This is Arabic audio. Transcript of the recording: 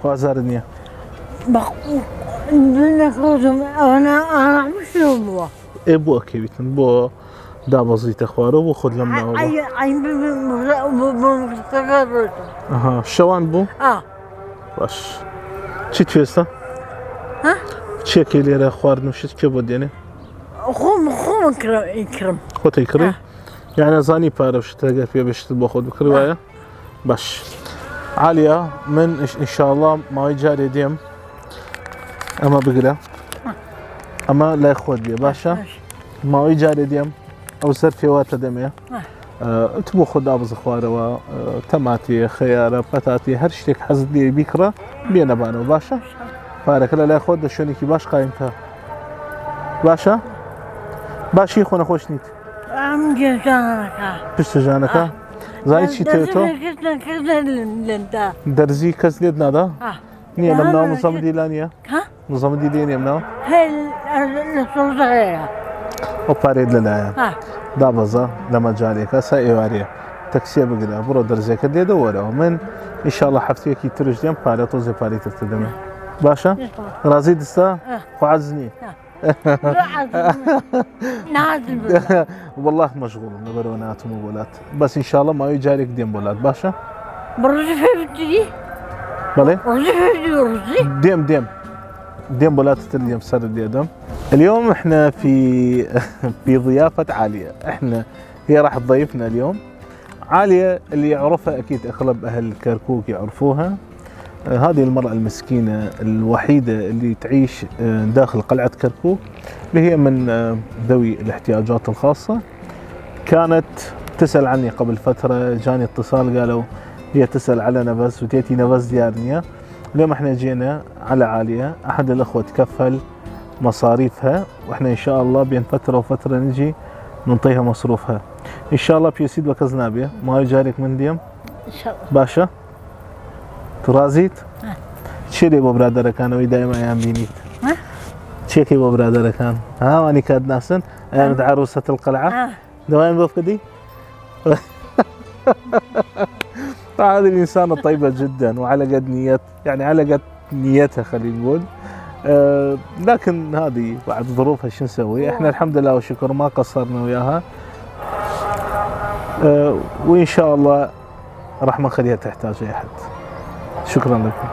خوازاردنيا أنا مش هو إيه بو أكيبتن بو دابزيت أخوارو بو خد لمنا ولا أها شوان بو باش چی توێستا؟ چێکی لێرە خواردن و شت کێ بۆ دێنێ؟ خۆم ئیکڕم خۆتی کڕی؟ یعنی زانی پارە شت ئەگەر پێ بشت بۆ خۆت بکڕی وایە؟ باش عالیا من ئینشاڵڵا ماوەی جارێ دێم ئەمە بگرە ئەمە لای خۆت بێ باشە؟ ماوەی جارێ دێم ئەو سەر پێواتە دەمێ تو بۆ خۆ دابزە خوارەوە تەماتێ خەیارە پەتاتی هەر شتێک حەزت لێ بیکڕە بێنەبانەوە باشە؟ پارەکە لە لای خۆت لە شوێنێکی باش قایم کە باشە؟ باشی خۆ نەخۆش نیت پشتەژانەکە زانی چی تێتۆ؟ دەرزی کەس لێت نادا؟ نییە لەم ناو مزەمەدی لا نییە؟ مزەمەدی لێ نێم ناو؟ ئەو پارێت لەلایە دابەزە لە مەجارێکە سا ئێوارەیە تەکسیە بگرە بڕۆ دەرزەکە دێدە وەرەوە من ئینشاڵڵا هەفتەیەکی ترش دێم پارە تۆزێ پارەی ترتە دەمێ باشە؟ ڕازی دەستە؟ خۆ عەجز نییە؟ والله مەشغوڵم لەبەرەوە ناتوومە بۆلات بەس ئینشاڵڵا ماوەی جارێک دێم بۆلات باشە؟ بەڵێ؟ ديم بولاتة اليوم صار اليوم. اليوم احنا في ضيافة عالية، احنا هي راح تضيفنا اليوم. عالية اللي يعرفها اكيد اغلب اهل كركوك يعرفوها. هذه المرأة المسكينة الوحيدة اللي تعيش داخل قلعة كركوك، اللي هي من ذوي الاحتياجات الخاصة. كانت تسأل عني قبل فترة، جاني اتصال قالوا هي تسأل علينا بس وتيتينا بس ديارنا. اليوم احنا جينا على عالية، احد الاخوة تكفل مصاريفها، واحنا ان شاء الله بين فترة وفترة نجي ننطيها مصروفها. ان شاء الله بيسيد وكزنابية ما يجارك من ديم ان شاء الله باشا ترازيت تشيري بو برادر كان وي دائما ايام بينيت تشيكي بو برادر كان واني كاد ناسن ايام عروسة القلعة دوائم بوفقدي هذه الإنسانة طيبة جدا وعلى قد نيت، يعني على قد نيتها خلينا نقول. لكن هذه بعد ظروفها شو نسوي؟ احنا الحمد لله والشكر ما قصرنا وياها. وإن شاء الله راح ما نخليها تحتاج أي أحد. شكرا لكم.